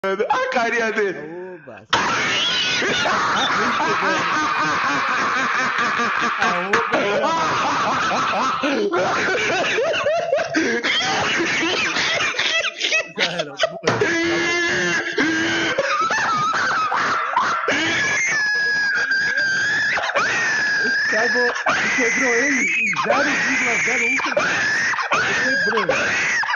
A carinha dele. Oba. Quebrou ele em 0,01 segundo. Quebrou.